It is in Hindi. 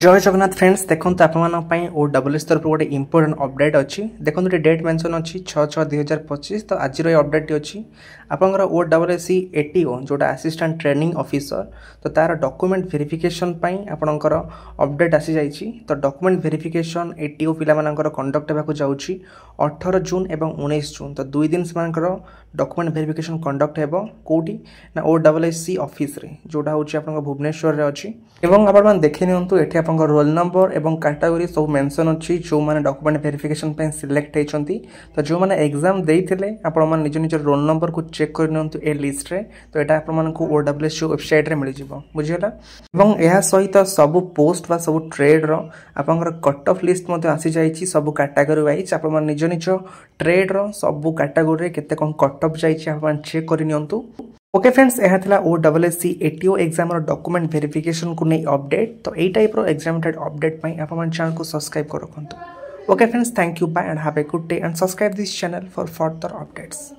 जय जगन्नाथ फ्रेंड्स देखो आप ओडब्ल्यूएस तरफ गोटे इंपोर्टेंट अपडेट अच्छी देखो डेट मेंशन अच्छी 6/6/2025 तो आज अपडेट अच्छी आपंकर ओडब्ल्यूएस एटीओ जोटा असिस्टेंट ट्रेनिंग ऑफिसर तो तार डॉक्यूमेंट वेरिफिकेशन आपणकर अपडेट आसी जाइए तो डॉक्यूमेंट वेरिफिकेशन एटीओ पिलाମାନଙ୍କର कंडक्ट होगा जाऊँगी 18 जून और 19 जून तो 2 दिन से डॉक्यूमेंट वेरिफिकेशन कंडक्ट हो कौटी ना ओडब्ल्यूएस ऑफिस रे जोटा हूँ आप भुवनेश्वर रे अच्छी एवं आप देखी नियंतु एठी आपन रोल नंबर एवं कैटेगरी सब मेंशन अच्छी जो माने डॉक्यूमेंट वेरिफिकेशन पे सिलेक्ट होइछंती तो जो माने एग्जाम देइथिले आपण माने निज निज रोल नंबर को चेक कर नियंतु ए लिस्ट रे तो एटा आपण माने को ओडब्ल्यूएस वेबसाइट रे मिल जिवो बुझियला एवं एहा सहित सब पोस्ट बा सब ट्रेड रो आपनकर कट ऑफ लिस्ट मध्ये आसी जाईची सब कैटेगरी वाइज आपण माने निज निज ट्रेड रो सब कैटेगरी रे केते कोन कट ऑफ जाईची आपण चेक कर नियंतु ओके फ्रेंड्स यह था OWS ATO exam document verification को नहीं अपडेट तो यही टाइप एग्जाम अपडेट आप चैनल को सब्सक्राइब कर रखु okay friends thank you bye and have a good day and subscribe this channel for further updates.